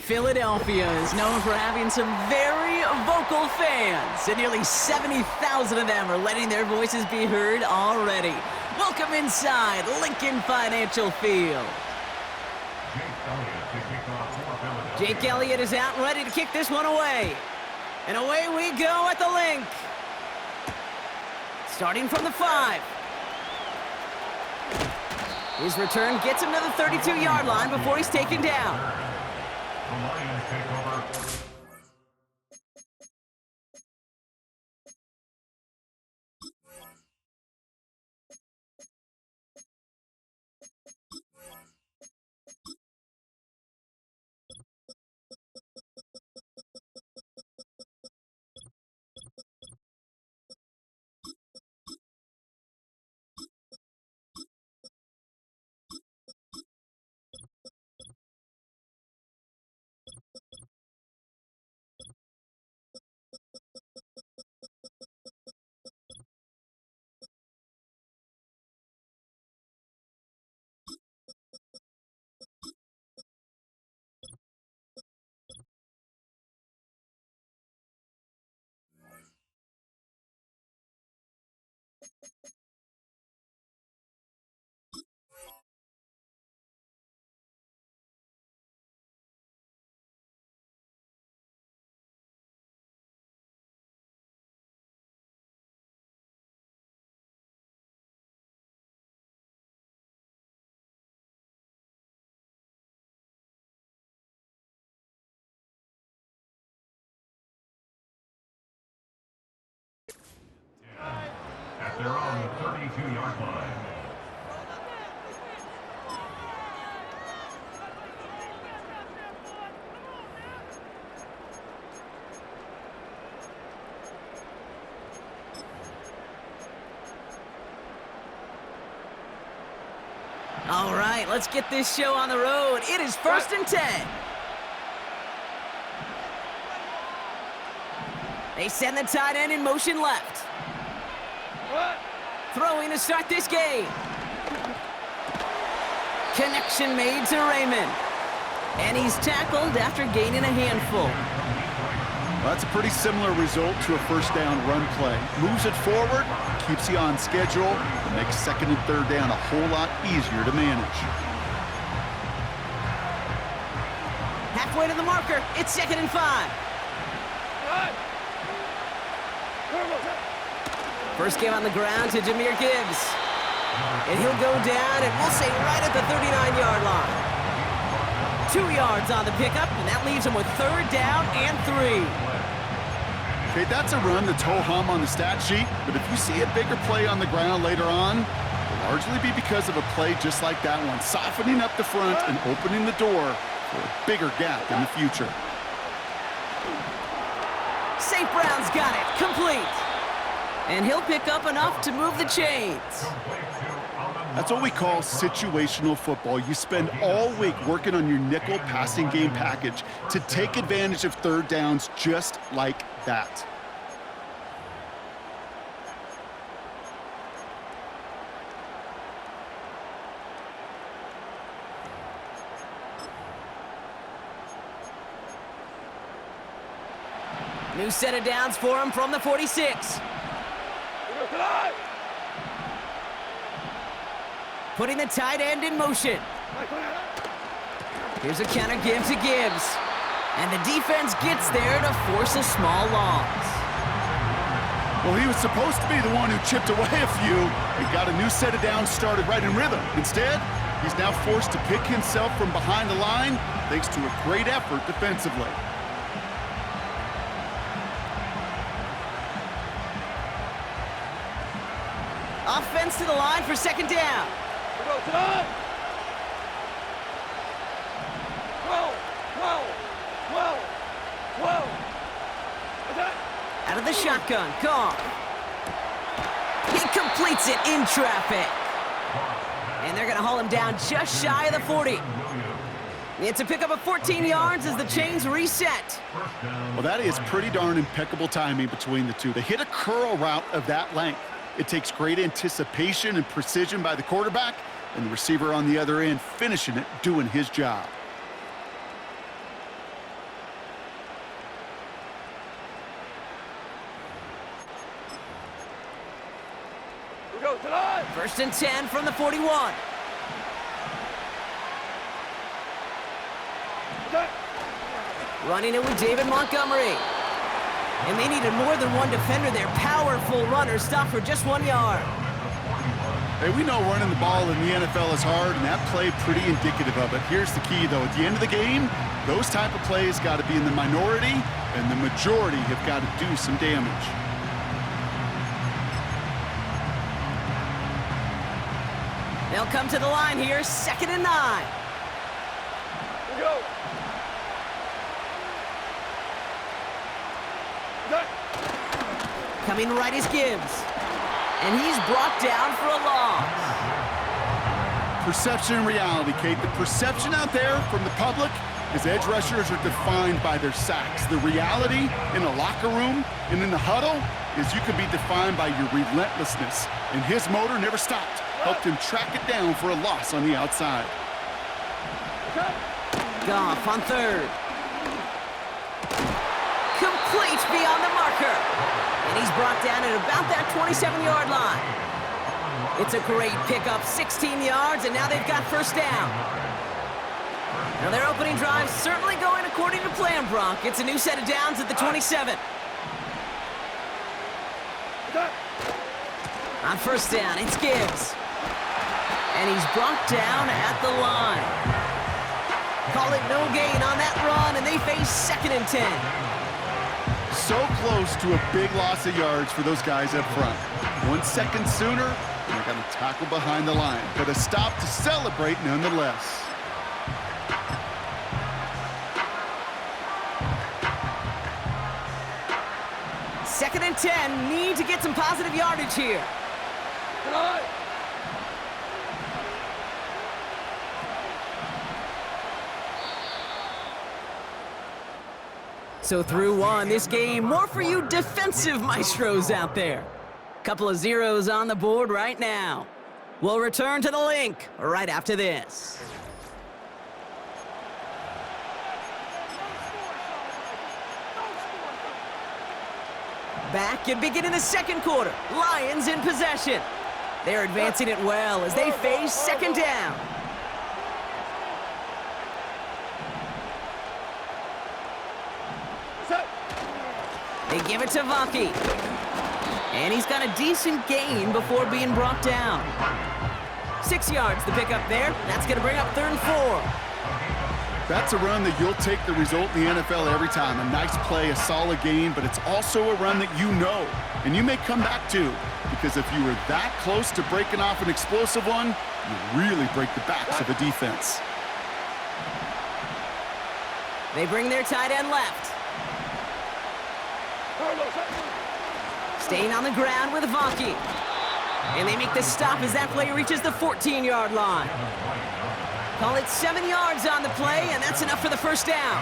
Philadelphia is known for having some very vocal fans, and nearly 70,000 of them are letting their voices be heard already. Welcome inside Lincoln Financial Field. Jake Elliott is out and ready to kick this one away. And away we go at the link. Starting from the 5. His return gets him to the 32-yard line before he's taken down. The Lions take over. At their own 32-yard line. All right, let's get this show on the road. It is 1st and 10. They send the tight end in motion left. Throwing to start this game. Connection made to Raymond. And he's tackled after gaining a handful. Well, that's a pretty similar result to a first down run play. Moves it forward, keeps you on schedule, and makes 2nd and 3rd down a whole lot easier to manage. Halfway to the marker, it's 2nd and 5. First game on the ground to Jahmyr Gibbs. And he'll go down, and we'll say right at the 39-yard line. 2 yards on the pickup, and that leaves him with 3rd down and 3. Okay, that's a run that's ho-hum on the stat sheet, but if you see a bigger play on the ground later on, it'll largely be because of a play just like that one, softening up the front and opening the door for a bigger gap in the future. St. Brown's got it, complete. And he'll pick up enough to move the chains. That's what we call situational football. You spend all week working on your nickel passing game package to take advantage of 3rd downs just like that. New set of downs for him from the 46. Putting the tight end in motion. Here's a counter give to Gibbs. And the defense gets there to force a small loss. Well, he was supposed to be the one who chipped away a few and got a new set of downs started right in rhythm. Instead, he's now forced to pick himself from behind the line thanks to a great effort defensively. Offense to the line for 2nd down. Out of the shotgun, Goff. He completes it in traffic. And they're going to haul him down just shy of the 40. It's a pickup of 14 yards as the chains reset. Well, that is pretty darn impeccable timing between the two. They hit a curl route of that length. It takes great anticipation and precision by the quarterback, and the receiver on the other end finishing it, doing his job. First and 10 from the 41. Running it with David Montgomery. And they needed more than one defender. Their powerful runner stopped for just 1 yard. Hey, we know running the ball in the NFL is hard, and that play pretty indicative of it. Here's the key, though. At the end of the game, those type of plays got to be in the minority, and the majority have got to do some damage. They'll come to the line here, 2nd and 9. Go. Coming right is Gibbs. And he's brought down for a loss. Perception and reality, Kate. The perception out there from the public is edge rushers are defined by their sacks. The reality in a locker room and in the huddle is you can be defined by your relentlessness. And his motor never stopped. Helped him track it down for a loss on the outside. Goff on 3rd. Complete beyond the marker. And he's brought down at about that 27-yard line. It's a great pickup, 16 yards, and now they've got first down. Now their opening drive certainly going according to plan, Bronk. It's a new set of downs at the 27. On first down, it's Gibbs. And he's brought down at the line. Call it no gain on that run, and they face 2nd and 10. So close to a big loss of yards for those guys up front. 1 second sooner, and they're going to tackle behind the line. But a stop to celebrate nonetheless. Second and 10, need to get some positive yardage here. So through one, this game, more for you defensive maestros out there. Couple of zeros on the board right now. We'll return to the link right after this. Back and beginning the second quarter. Lions in possession. They're advancing it well as they face 2nd down. They give it to Vaki. And he's got a decent gain before being brought down. 6 yards the pickup there. That's going to bring up 3rd and 4. That's a run that you'll take the result in the NFL every time. A nice play, a solid gain, but it's also a run that you know, and you may come back to, because if you were that close to breaking off an explosive one, you really break the backs of a defense. They bring their tight end left. Staying on the ground with Vaki. And they make the stop as that play reaches the 14-yard line. Call it 7 yards on the play, and that's enough for the first down.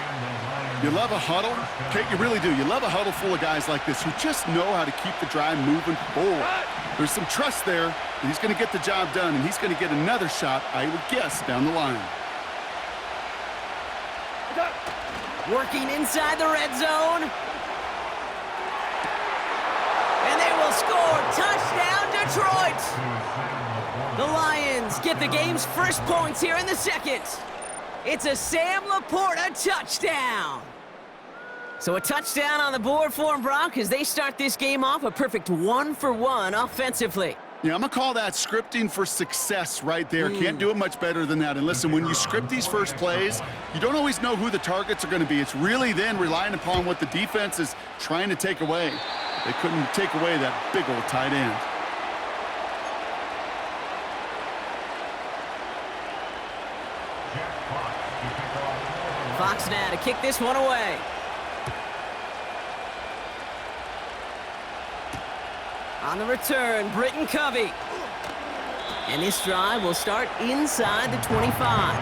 You love a huddle? Kate, you really do. You love a huddle full of guys like this who just know how to keep the drive moving forward. There's some trust there that he's going to get the job done, and he's going to get another shot, I would guess, down the line. Working inside the red zone. And they will score. Touchdown, Detroit! The Lions get the game's first points here in the second. It's a Sam Laporta touchdown. So a touchdown on the board for them, Brock, as they start this game off a perfect 1-for-1 offensively. Yeah, I'm going to call that scripting for success right there. Can't do it much better than that. And listen, when you script these first plays, you don't always know who the targets are going to be. It's really then relying upon what the defense is trying to take away. They couldn't take away that big old tight end. Fox now to kick this one away. On the return, Britton Covey. And this drive will start inside the 25.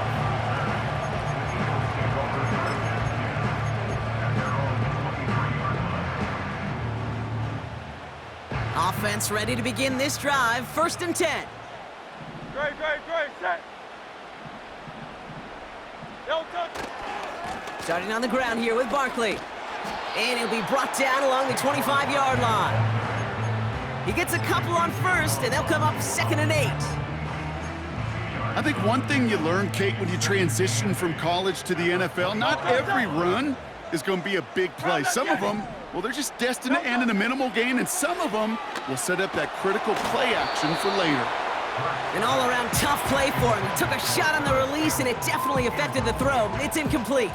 Offense ready to begin this drive. 1st and 10. Great, set. Starting on the ground here with Barkley. And he'll be brought down along the 25-yard line. He gets a couple on first, and they'll come up 2nd and 8. I think one thing you learn, Kate, when you transition from college to the NFL, not every run is going to be a big play. Some of them, well, they're just destined to end in a minimal gain, and some of them will set up that critical play action for later. An all-around tough play for him. He took a shot on the release, and it definitely affected the throw. It's incomplete.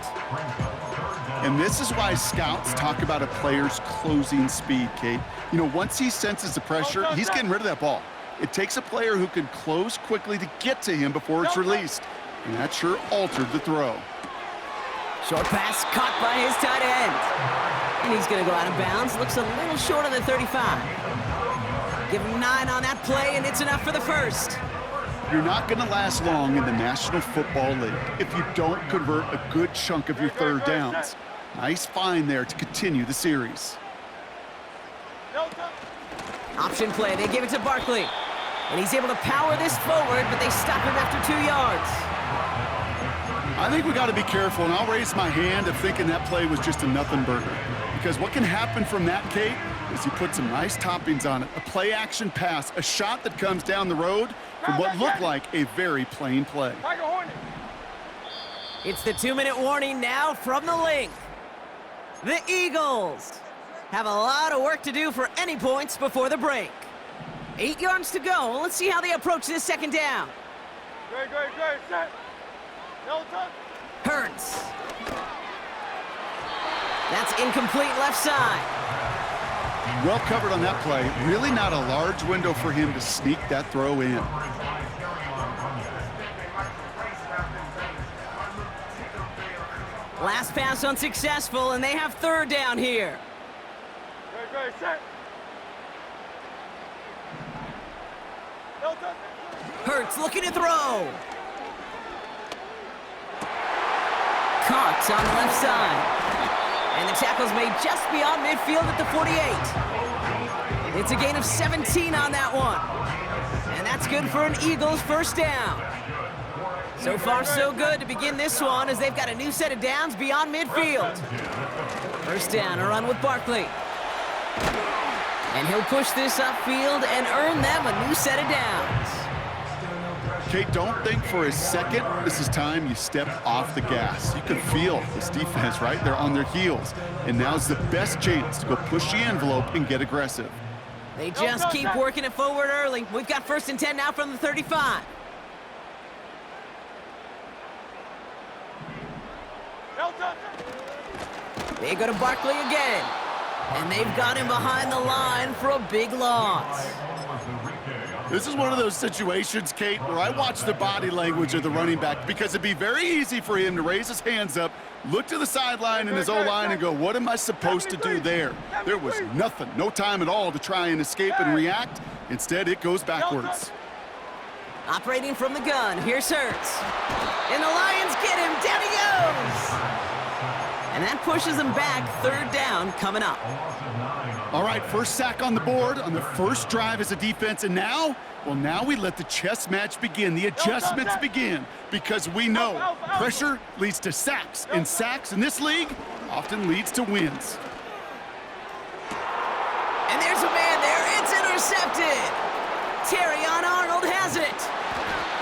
And this is why scouts talk about a player's closing speed, Kate. You know, once he senses the pressure, he's getting rid of that ball. It takes a player who can close quickly to get to him before it's released. And that sure altered the throw. Short pass caught by his tight end. And he's going to go out of bounds. Looks a little short of the 35. Give him 9 on that play, and it's enough for the first. You're not going to last long in the National Football League if you don't convert a good chunk of your third downs. Nice find there to continue the series. Option play. They give it to Barkley. And he's able to power this forward, but they stop him after 2 yards. I think we got to be careful, and I'll raise my hand of thinking that play was just a nothing burger. Because what can happen from that, Kate, is you put some nice toppings on it. A play-action pass, a shot that comes down the road from what looked like a very plain play. It's the 2-minute warning now from the link. The Eagles have a lot of work to do for any points before the break. 8 yards to go. Let's see how they approach this 2nd down. Great, set. Hurts. That's incomplete left side. Well covered on that play. Really not a large window for him to sneak that throw in. Last pass unsuccessful, and they have 3rd down here. Great, set. Hurts looking to throw. Caught on the left side. And the tackle's made just beyond midfield at the 48. It's a gain of 17 on that one. And that's good for an Eagles 1st down. So far, so good to begin this one as they've got a new set of downs beyond midfield. 1st down, a run with Barkley. And he'll push this upfield and earn them a new set of downs. Kate, don't think for a second this is time you step off the gas. You can feel this defense, right? They're on their heels. And now's the best chance to go push the envelope and get aggressive. They just keep working it forward early. We've got 1st and 10 now from the 35. They go to Barkley again. And they've got him behind the line for a big loss. This is one of those situations, Kate, where I watch the body language of the running back because it'd be very easy for him to raise his hands up, look to the sideline in his O-line and go, what am I supposed to do there? There was nothing, no time at all to try and escape and react. Instead, it goes backwards. Operating from the gun, here's Hurts. And the Lions get him, down he goes! And that pushes them back, 3rd down coming up. All right, first sack on the board on the first drive as a defense, and now, well, now we let the chess match begin, the adjustments begin, because we know pressure leads to sacks, and sacks in this league often leads to wins. And there's a man there, it's intercepted! Terrion Arnold has it!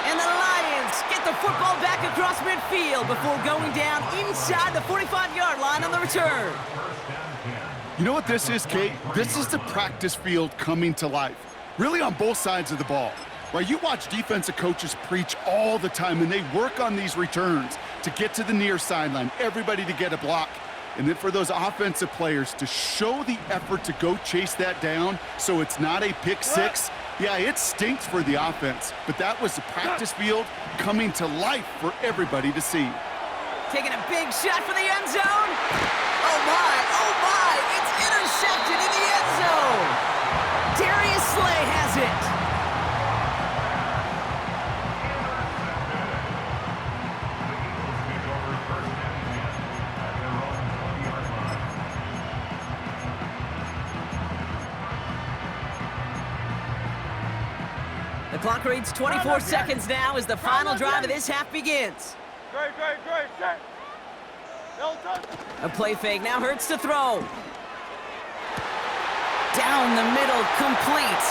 And the Lions get the football back across midfield before going down inside the 45-yard line on the return. You know what this is, Kate? This is the practice field coming to life, really on both sides of the ball. Right? You watch defensive coaches preach all the time, and they work on these returns to get to the near sideline, everybody to get a block. And then for those offensive players to show the effort to go chase that down so it's not a pick six. Yeah, it stinks for the offense, but that was the practice field coming to life for everybody to see. Taking a big shot for the end zone. Oh my, it's intercepted in the end zone. Darius Slay has it. The clock reads 24 seconds now as the final drive of this half begins. Great, set. A play fake, now Hurts to throw. Down the middle, complete.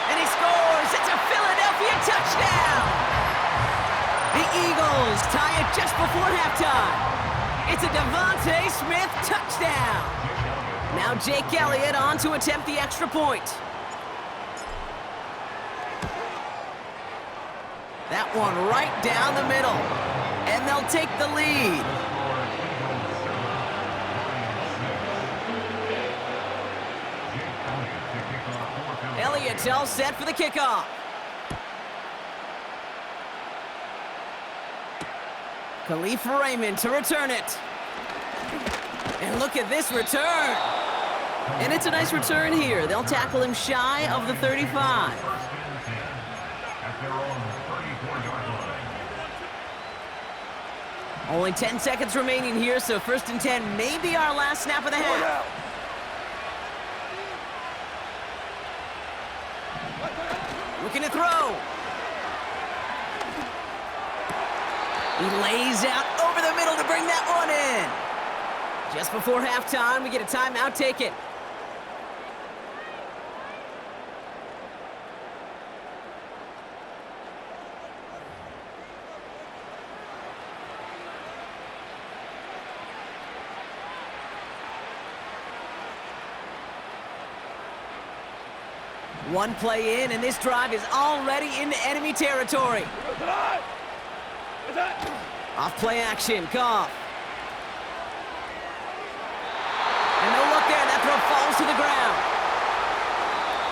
And he scores! It's a Philadelphia touchdown! The Eagles tie it just before halftime. It's a Devontae Smith touchdown. Now Jake Elliott on to attempt the extra point. That one right down the middle. And they'll take the lead. Elliott's all set for the kickoff. Khalif Raymond to return it. And look at this return. And it's a nice return here. They'll tackle him shy of the 35. Only 10 seconds remaining here, so 1st and 10 may be our last snap of the half. Looking to throw. He lays out over the middle to bring that one in. Just before halftime, we get a timeout taken. One play in, and this drive is already into enemy territory. Off play action, Goff. And no look there, that throw falls to the ground.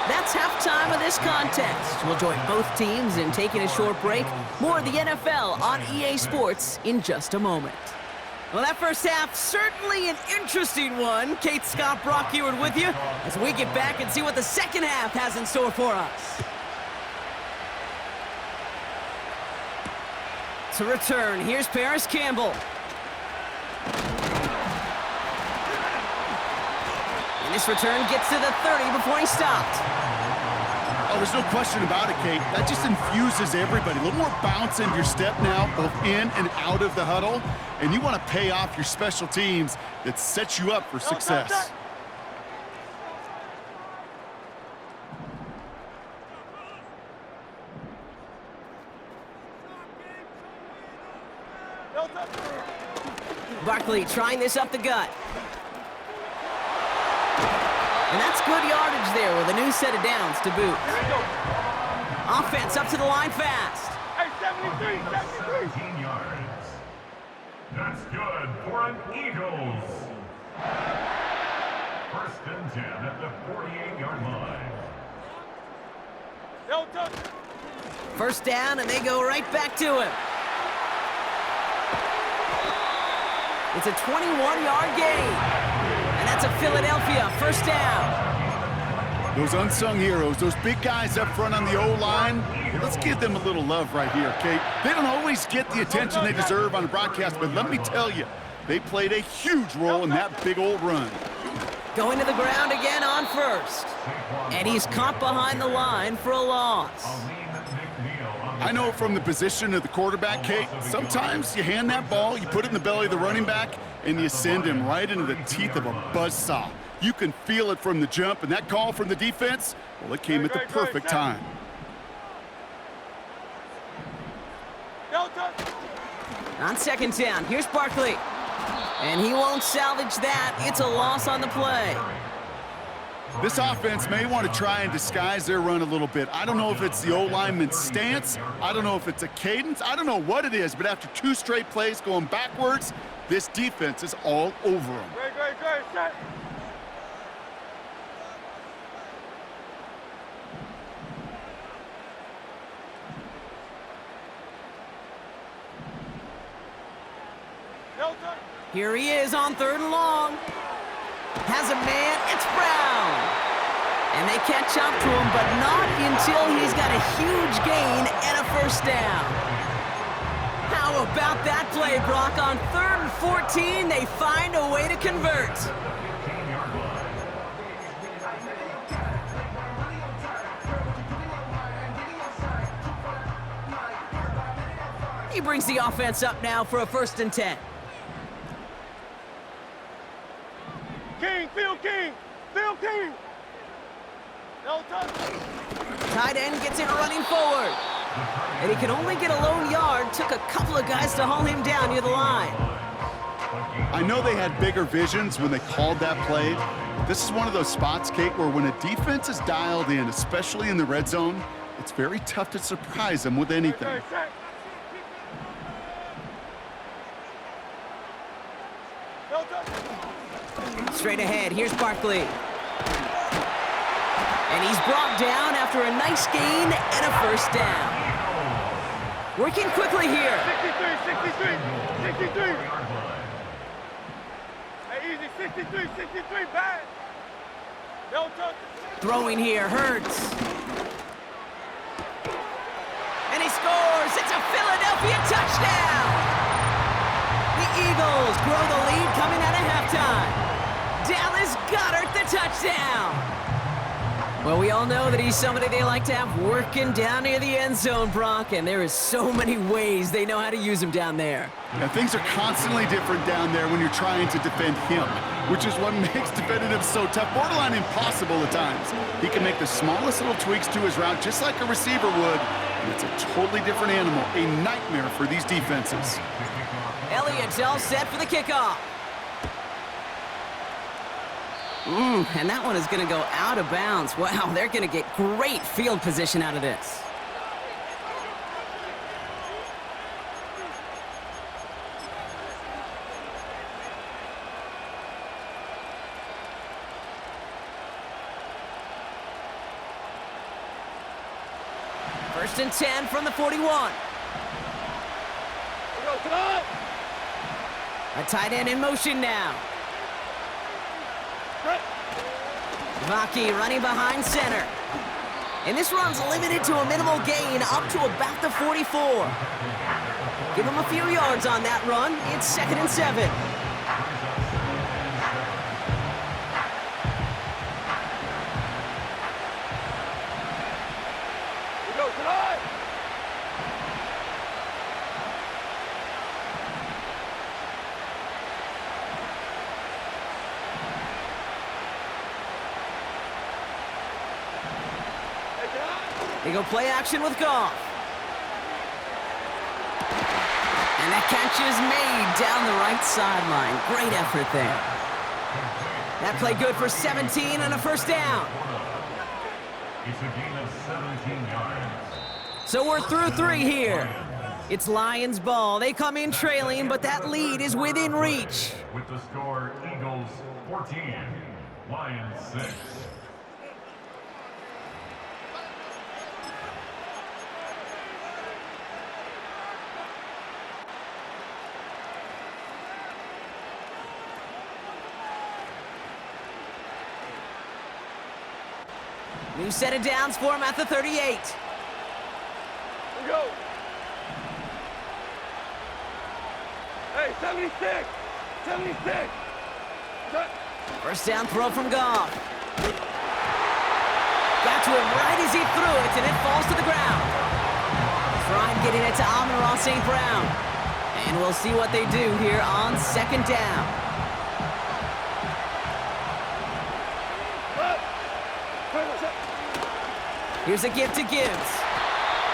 That's halftime of this contest. We'll join both teams in taking a short break. More of the NFL on EA Sports in just a moment. Well, that first half, certainly an interesting one. Kate Scott, Brock Eward with you as we get back and see what the second half has in store for us. To return, here's Paris Campbell. And this return gets to the 30 before he stopped. Oh, there's no question about it, Kate. That just infuses everybody. A little more bounce in your step now, both in and out of the huddle. And you want to pay off your special teams that sets you up for success. Barkley trying this up the gut. And that's good yardage there with a new set of downs to boot. Offense up to the line fast. Hey, 73. 13 yards. That's good for an Eagles. 1st and 10 at the 48-yard line. No touch. First down, and they go right back to him. It's a 21-yard gain. And that's a Philadelphia first down. Those unsung heroes, those big guys up front on the O-line, let's give them a little love right here, Kate. They don't always get the attention they deserve on the broadcast, but let me tell you, they played a huge role in that big old run. Going to the ground again on first. And he's caught behind the line for a loss. I know from the position of the quarterback, Kate, sometimes you hand that ball, you put it in the belly of the running back, and you send him right into the teeth of a buzzsaw. You can feel it from the jump, and that call from the defense, well, it came at the perfect time. No touch. On second down, here's Barkley. And he won't salvage that. It's a loss on the play. This offense may want to try and disguise their run a little bit. I don't know if it's the O-lineman's stance. I don't know if it's a cadence. I don't know what it is, but after 2 straight plays going backwards, this defense is all over them. Great, set. No touch. Here he is on 3rd and long. Has a man, it's Brown. And they catch up to him, but not until he's got a huge gain and a first down. How about that play, Brock? On 3rd and 14, they find a way to convert. He brings the offense up now for a 1st and 10. Field King. Field King. No touch. Tight end gets it running forward. And he can only get a lone yard. Took a couple of guys to haul him down near the line. I know they had bigger visions when they called that play. This is one of those spots, Kate, where when a defense is dialed in, especially in the red zone, it's very tough to surprise them with anything. Okay, set. No touch. Straight ahead, here's Barkley. And he's brought down after a nice gain and a first down. Working quickly here. 63, 63, 63. Hey, easy, 63, 63, bad. No touch. Throwing here, Hurts. And he scores! It's a Philadelphia touchdown! The Eagles grow the lead coming out of halftime. Dallas Goedert the touchdown! Well, we all know that he's somebody they like to have working down near the end zone, Brock, and there is so many ways they know how to use him down there. Yeah, things are constantly different down there when you're trying to defend him, which is what makes defending him so tough, borderline impossible at times. He can make the smallest little tweaks to his route just like a receiver would, and it's a totally different animal, a nightmare for these defenses. Elliott's all set for the kickoff. And that one is going to go out of bounds. Wow, they're going to get great field position out of this. First and 10 from the 41. Come on. A tight end in motion now. Vaki running behind center. And this run's limited to a minimal gain up to about the 44. Give him a few yards on that run. It's 2nd and 7. We go tonight. They go play action with Goff. And that catch is made down the right sideline. Great effort there. That play good for 17 and a first down. It's a gain of 17 yards. So we're through 3 here. It's Lions ball. They come in trailing, but that lead is within reach. With the score, Eagles 14, Lions 6. New set of downs for him at the 38. We go. Hey, 76. 76. First down throw from Goff. Got to him right as he threw it, and it falls to the ground. Trying getting it to Amon-Ra St. Brown. And we'll see what they do here on 2nd down. Here's a give to Gibbs.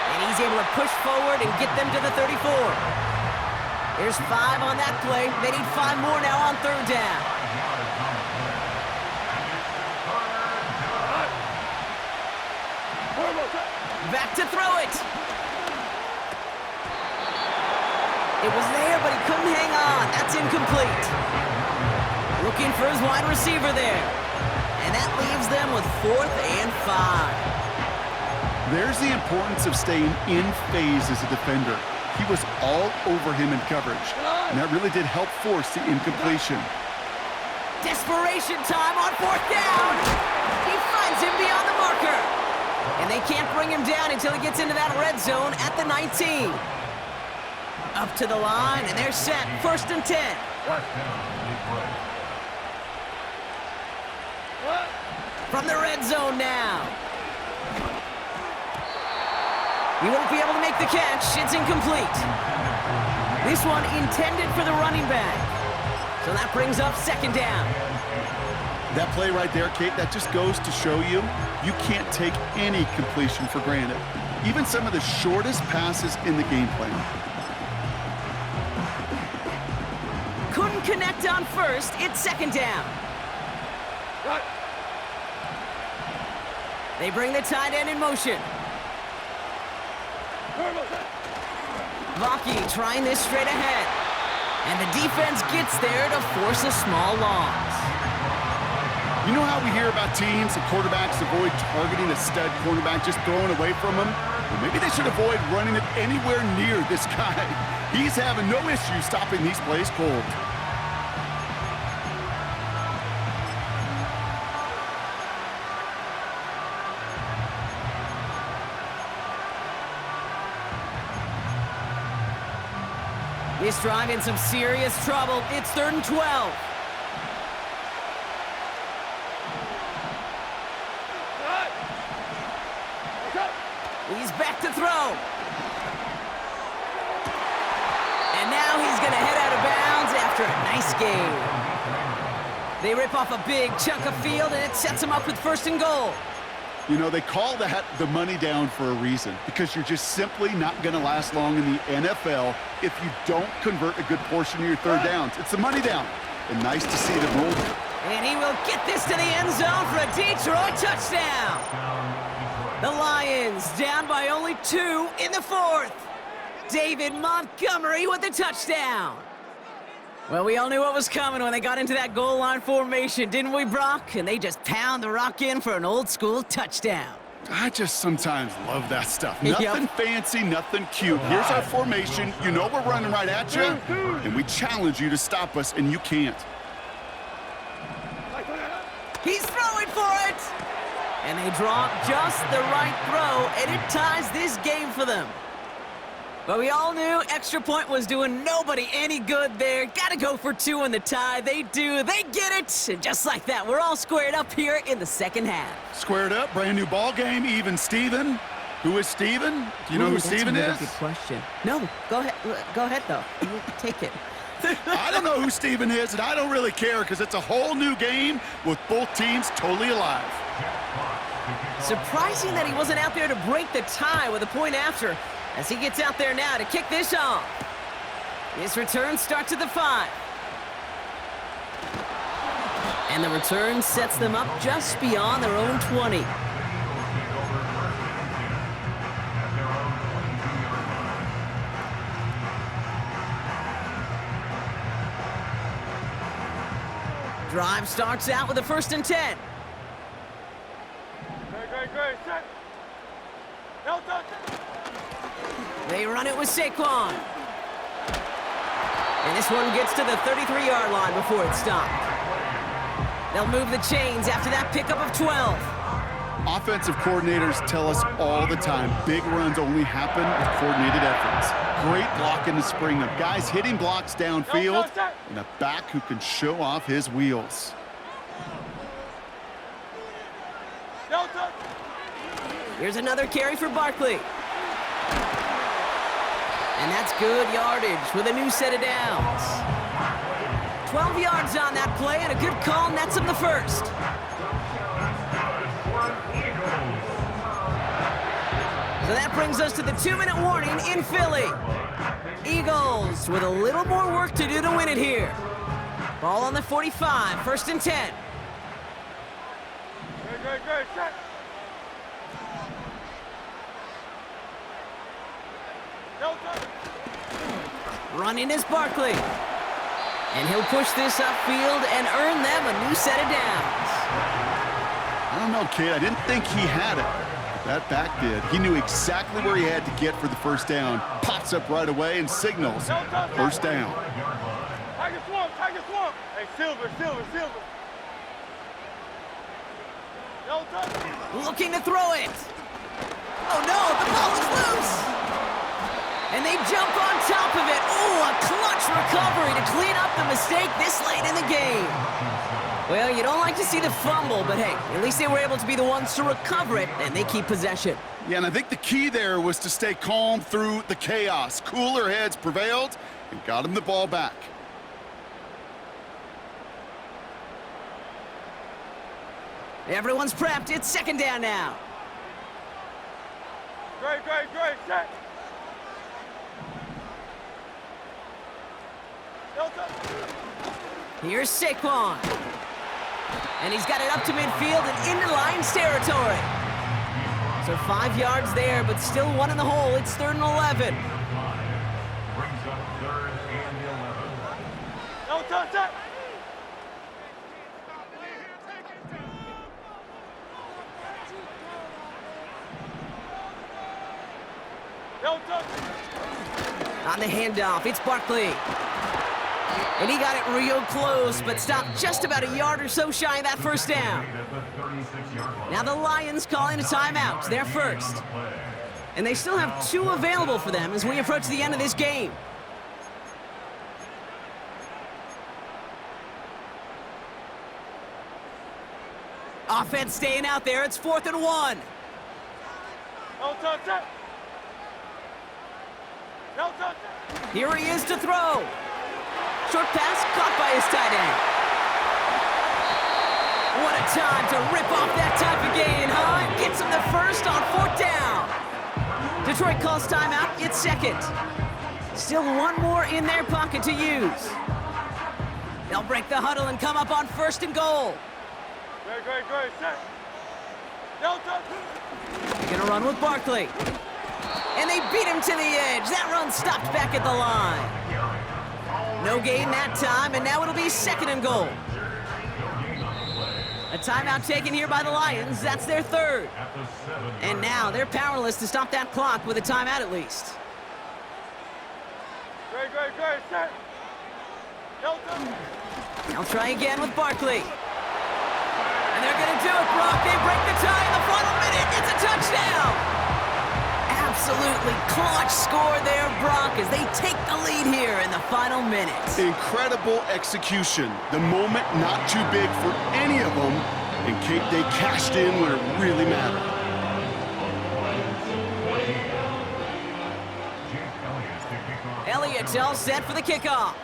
And he's able to push forward and get them to the 34. There's 5 on that play. They need 5 more now on 3rd down. Back to throw it. It was there, but he couldn't hang on. That's incomplete. Looking for his wide receiver there. And that leaves them with 4th and 5. There's the importance of staying in phase as a defender. He was all over him in coverage, and that really did help force the incompletion. Desperation time on 4th down. He finds him beyond the marker. And they can't bring him down until he gets into that red zone at the 19. Up to the line, and they're set. 1st and 10. From the red zone now. He won't be able to make the catch. It's incomplete. This one intended for the running back. So that brings up 2nd down. That play right there, Kate, that just goes to show you, you can't take any completion for granted. Even some of the shortest passes in the game plan. Couldn't connect on first. It's second down. Cut. They bring the tight end in motion. Vaki trying this straight ahead. And the defense gets there to force a small loss. You know how we hear about teams and quarterbacks avoid targeting a stud cornerback, just throwing away from him? Well, maybe they should avoid running it anywhere near this guy. He's having no issue stopping these plays cold. This drive in some serious trouble. It's 3rd and 12. He's back to throw. And now he's going to head out of bounds after a nice game. They rip off a big chunk of field, and it sets them up with 1st and goal. You know, they call that the money down for a reason, because you're just simply not going to last long in the NFL if you don't convert a good portion of your 3rd downs. It's the money down, and nice to see them roll. And he will get this to the end zone for a Detroit touchdown. The Lions down by only 2 in the 4th. David Montgomery with the touchdown. Well, we all knew what was coming when they got into that goal line formation, didn't we, Brock? And they just pound the rock in for an old-school touchdown. I just sometimes love that stuff. Yep. Nothing fancy, nothing cute. Here's our formation. You know we're running right at you, and we challenge you to stop us, and you can't. He's throwing for it! And they draw just the right throw, and it ties this game for them. But we all knew extra point was doing nobody any good there. Got to go for 2 in the tie. They do. They get it. And just like that, we're all squared up here in the second half. Squared up, brand new ball game, even Steven. Who is Steven? Do you know who Steven is? That's a good question. No, go ahead. Go ahead, though. You take it. I don't know who Steven is, and I don't really care because it's a whole new game with both teams totally alive. Surprising that he wasn't out there to break the tie with a point after, as he gets out there now to kick this off. His return starts at the 5. And the return sets them up just beyond their own 20. Drive starts out with a 1st and 10. Great. Set. No touch. They run it with Saquon. And this one gets to the 33-yard line before it's stopped. They'll move the chains after that pickup of 12. Offensive coordinators tell us all the time, big runs only happen with coordinated efforts. Great block in the spring of guys hitting blocks downfield and a back who can show off his wheels. No touch. Here's another carry for Barkley. And that's good yardage with a new set of downs. 12 yards on that play, and a good call nets him the 1st. So that brings us to the 2-minute warning in Philly. Eagles with a little more work to do to win it here. Ball on the 45, 1st and 10. Great. Set. No touch. Running is Barkley. And he'll push this upfield and earn them a new set of downs. I don't know, kid. I didn't think he had it. But that back did. He knew exactly where he had to get for the 1st down. Pops up right away and signals 1st down. Tiger swamp. Hey, Silver. No touch. Looking to throw it. Oh no, the ball is loose. And they jump on top of it. Oh, a clutch recovery to clean up the mistake this late in the game. Well, you don't like to see the fumble, but hey, at least they were able to be the ones to recover it, and they keep possession. Yeah, and I think the key there was to stay calm through the chaos. Cooler heads prevailed and got him the ball back. Everyone's prepped. It's second down now. Great, set. No touch. Here's Saquon. And he's got it up to midfield and into Lions territory. So 5 yards there, but still one in the hole. It's 3rd and 11. Brings up 3rd and 11. No touch that. No touch. On the handoff, it's Barkley. And he got it real close, but stopped just about a yard or so shy of that first down. Now the Lions calling a timeout, their first. And they still have 2 available for them as we approach the end of this game. Offense staying out there, it's 4th and 1. No touch that. No touch that. Here he is to throw. Short pass caught by his tight end. What a time to rip off that type of gain, huh? Gets him the first on 4th down. Detroit calls timeout, it's second. Still one more in their pocket to use. They'll break the huddle and come up on 1st and goal. Great, set. No touch. They're gonna run with Barkley. And they beat him to the edge. That run stopped back at the line. No gain that time, and now it'll be 2nd and goal. A timeout taken here by the Lions. That's their 3rd. And now they're powerless to stop that clock with a timeout at least. Great, set. No touch. They'll try again with Barkley. And they're going to do it, Brock. They break the tie in the final minute. It's a touchdown. Absolutely clutch score there, Brock, as they take the lead here in the final minute. Incredible execution. The moment not too big for any of them, and Kate, they cashed in when it really mattered. Elliott's all set for the kickoff.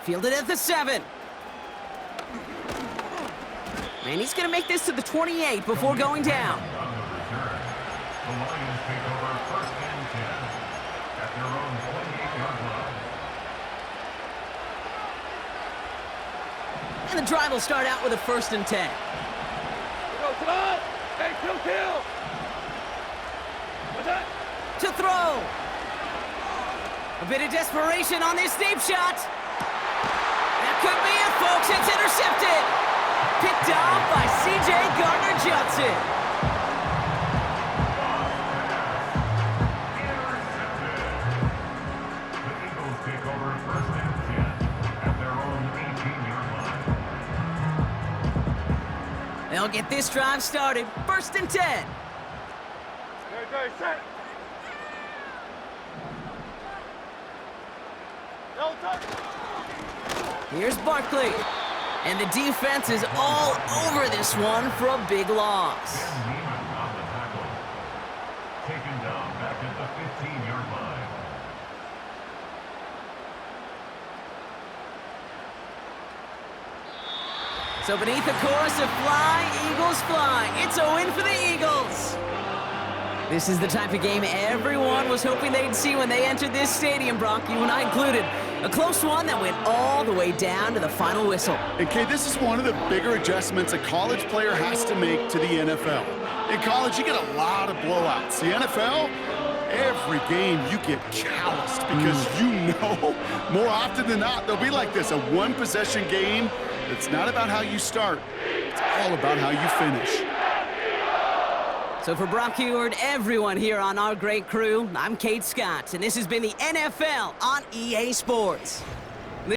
Fielded at the 7. And he's going to make this to the 28 before going down. The Lions take over 1st and 10 at their own 28-yard line. And the drive will start out with a 1st and 10. Go tonight. Hey, kill. What's that? To throw. A bit of desperation on this deep shot. That could be it, folks. It's intercepted. Picked off by C.J. Gardner-Johnson. The Eagles take over 1st and 10 at their own 18-yard line. They'll get this drive started. 1st and 10. Great, set. No touch. Here's Barkley. And the defense is all over this one for a big loss. Neiman on the tackle. Taken down back at the 15-yard line. So beneath the chorus of Fly, Eagles Fly, it's a win for the Eagles. This is the type of game everyone was hoping they'd see when they entered this stadium, Brock, you and I included. A close one that went all the way down to the final whistle. And Kay, this is one of the bigger adjustments a college player has to make to the NFL. In college, you get a lot of blowouts. The NFL, every game you get calloused because you know more often than not they'll be like this, a one-possession game. It's not about how you start. It's all about how you finish. So for Brock Huard, everyone here on our great crew, I'm Kate Scott, and this has been the NFL on EA Sports.